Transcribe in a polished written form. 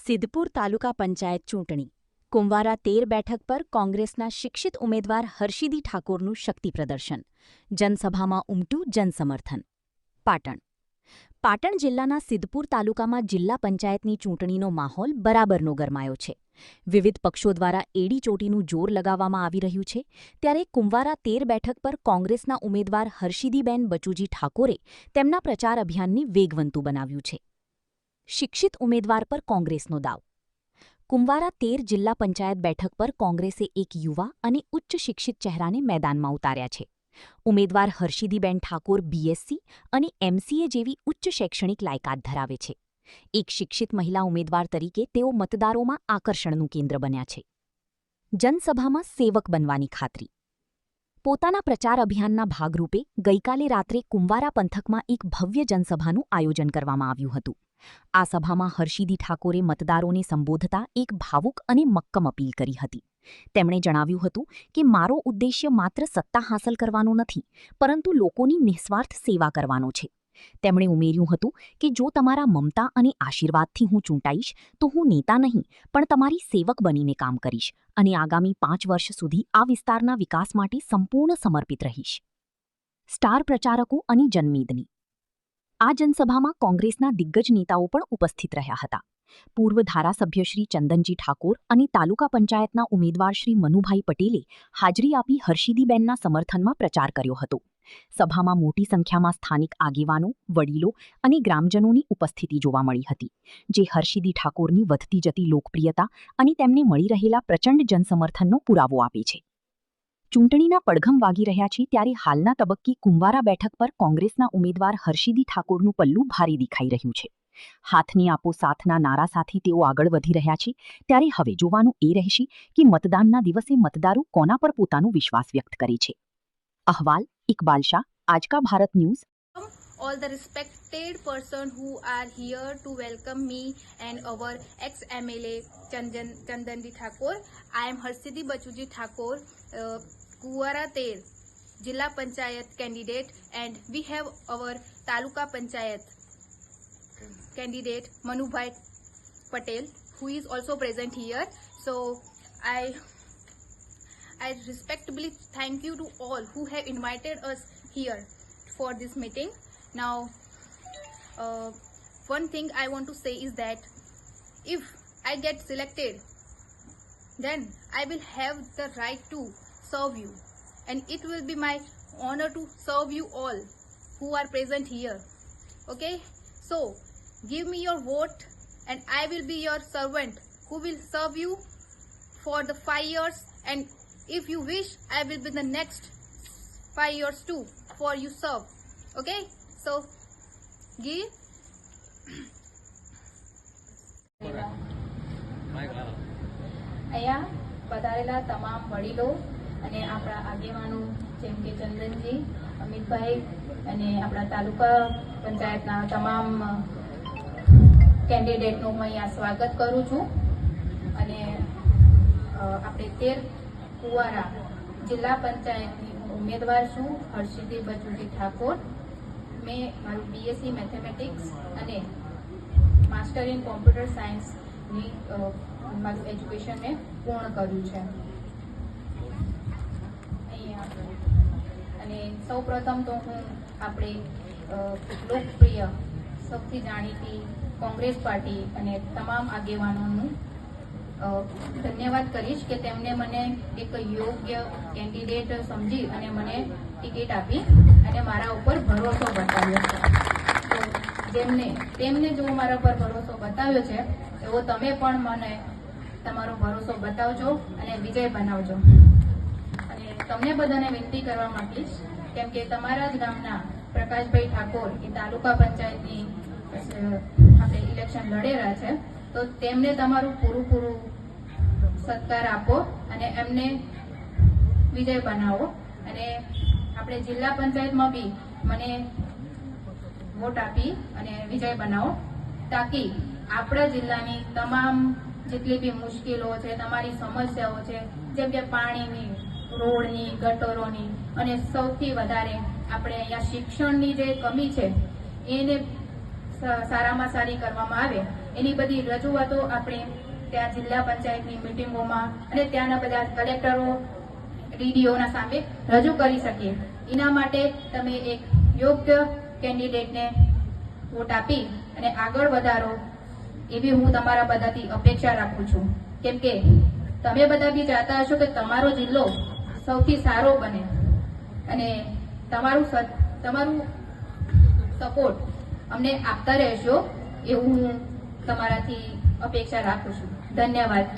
સિદ્ધપુર તાલુકા પંચાયત ચૂંટણી કુંવારા 13 બેઠક પર કોંગ્રેસના શિક્ષિત ઉમેદવાર હર્ષિદી ઠાકોરનું શક્તિ પ્રદર્શન. જનસભામાં ઉમટ્યું જનસમર્થન. પાટણ જિલ્લાના સિદ્ધપુર તાલુકામાં જિલ્લા પંચાયતની ચૂંટણીનો માહોલ બરાબરનો ગરમાયો છે. વિવિધ પક્ષો દ્વારા એડી ચોટીનું જોર લગાવવામાં આવી રહ્યું છે. ત્યારે કુંવારા 13 બેઠક પર કોંગ્રેસના ઉમેદવાર હર્ષિદીબેન બચુજી ઠાકોરે તેમના પ્રચાર અભિયાનને વેગવંતું બનાવ્યું છે. શિક્ષિત ઉમેદવાર પર કોંગ્રેસનો દાવ. કુંવારા 13 જિલ્લા પંચાયત બેઠક પર કોંગ્રેસે એક યુવા અને ઉચ્ચ શિક્ષિત ચહેરાને મેદાનમાં ઉતાર્યા છે. ઉમેદવાર હર્ષિદીબેન ઠાકોર બીએસસી અને એમસીએ જેવી ઉચ્ચ શૈક્ષણિક લાયકાત ધરાવે છે. એક શિક્ષિત મહિલા ઉમેદવાર તરીકે તેઓ મતદારોમાં આકર્ષણનું કેન્દ્ર બન્યા છે. જનસભામાં સેવક બનવાની ખાતરી. પોતાના પ્રચાર અભિયાનના ભાગરૂપે ગઈકાલે રાત્રે કુંવારા પંથકમાં એક ભવ્ય જનસભાનું આયોજન કરવામાં આવ્યું હતું. આ સભામાં હર્ષિદી ઠાકોરે મતદારોને સંબોધતા એક ભાવુક અને મક્કમ અપીલ કરી હતી. તેમણે જણાવ્યું હતું કે મારો ઉદ્દેશ્ય માત્ર સત્તા હાંસલ કરવાનો નથી, પરંતુ લોકોની નિસ્વાર્થ સેવા કરવાનો છે. તેમણે ઉમેર્યું હતું કે જો તમારા મમતા અને આશીર્વાદથી હું ચૂંટાઈશ તો હું નેતા નહીં પણ તમારી સેવક બનીને કામ કરીશ અને આગામી 5 વર્ષ સુધી આ વિસ્તારના વિકાસ માટે સંપૂર્ણ સમર્પિત રહીશ. સ્ટાર પ્રચારકો અને જનમેદની. આ જનસભામાં કોંગ્રેસના દિગ્ગજ નેતાઓ પણ ઉપસ્થિત રહ્યા હતા. પૂર્વ ધારાસભ્ય શ્રી ચંદનજી ઠાકોર અને તાલુકા પંચાયતના ઉમેદવાર શ્રી મનુભાઈ પટેલે હાજરી આપી હર્ષિદીબેનના સમર્થનમાં પ્રચાર કર્યો હતો. સભામાં મોટી સંખ્યામાં સ્થાનિક આગેવાનો, વડીલો અને ગ્રામજનોની ઉપસ્થિતિ જોવા મળી હતી, જે હર્ષિદી ઠાકોરની વધતી જતી લોકપ્રિયતા અને તેમને મળી રહેલા પ્રચંડ જનસમર્થનનો પુરાવો આપે છે. ચૂંટણીના પડઘમ વાગી રહ્યા છે ત્યારે હાલના તબક્કે કુંવારા બેઠક પર કોંગ્રેસના ઉમેદવાર હર્ષિદી ઠાકોરનું પલ્લું ભારે દેખાઈ રહ્યું છે. હાથની આપો સાથના નારા સાથે તેઓ આગળ વધી રહ્યા છે. ત્યારે હવે જોવાનું એ રહેશે કે મતદાનના દિવસે મતદારો કોના પર પોતાનો વિશ્વાસ વ્યક્ત કરે છે. અહેવાલ ઇકબાલ શાહ, आज का Bharat news. All the respected person who are here to welcome me and our ex-MLA Chandanji Thakur. I am Harshidi Bachuji Thakur, Kuwara 13 Jilla Panchayat candidate, and we have our Taluka Panchayat candidate Manubhai Patel, who is also present here. So I respectfully thank you to all who have invited us here for this meeting. Now, one thing I want to say is that if I get selected, then I will have the right to serve you, and it will be my honor to serve you all who are present here. Okay? So, give me your vote, and I will be your servant who will serve you for the 5 years, and if you wish, I will be the next 5 years too for you serve. Okay? So, give. અહીંયા પધારેલા તમામ વડીલો અને આપણા આગેવાનો જેમ કે ચંદનજી, અમિતભાઈ અને આપણા તાલુકા પંચાયતના તમામ કેન્ડિડેટનું હું અહીંયા સ્વાગત કરું છું. અને આપણે 13 કુંવારા જિલ્લા પંચાયતની ઉમેદવાર છું, હર્ષિદી બચુજી ઠાકોર. મેં મારું બીએસસી મેથેમેટિક્સ અને માસ્ટર ઇન કોમ્પ્યુટર સાયન્સની મારું એજ્યુકેશન મેં પૂર્ણ કર્યું છે. અહીંયા અને સૌપ્રથમ તો હું આપણે લોકપ્રિય સૌથી જાણીતી કોંગ્રેસ પાર્ટી અને તમામ આગેવાનોનું ધન્યવાદ કરીશ કે તેમણે મને એક યોગ્ય કેન્ડિડેટ સમજી અને મને ટિકિટ આપી અને મારા ઉપર ભરોસો બતાવ્યો છે. તો તેમને જો મારા પર ભરોસો બતાવ્યો છે એવો તમે પણ મને તમારો ભરોસો બતાવજો અને વિજય બનાવજો. અને તમને બધાને વિનંતી કરવા માંગીશ, કેમ કે તમારા જ ગામના પ્રકાશભાઈ ઠાકોર એ તાલુકા પંચાયતની આપણે ઇલેક્શન લડેલા છે, તો તેમને તમારું પૂરું સત્કાર આપો અને એમને વિજય બનાવો. અને આપણે જિલ્લા પંચાયતમાં બી મને વોટ આપી અને વિજય બનાવો, તાકી આપણા જિલ્લાની તમામ જેટલી બી મુશ્કેલો છે, તમારી સમસ્યાઓ છે, જેમ કે પાણીની, રોડની, ગટરોની અને સૌથી વધારે આપણે અહીંયા શિક્ષણની જે કમી છે એને સારામાં સારી કરવામાં આવે એની બધી રજૂઆતો આપણે ત્યાં જિલ્લા પંચાયતની મિટિંગોમાં અને ત્યાંના બધા કલેક્ટરો ડીડીઓના સામે રજૂ કરી શકીએ. એના માટે તમે એક યોગ્ય કેન્ડિડેટને વોટ આપી અને આગળ વધારો એવી હું તમારા બધાથી અપેક્ષા રાખું છું. કેમ કે તમે બધા બી ચાહતા હશો કે તમારો જિલ્લો સૌથી સારો બને અને તમારું સપોર્ટ અમને આપતા રહેશો એવું હું તમારાથી અપેક્ષા રાખું છું. ધન્યવાદ.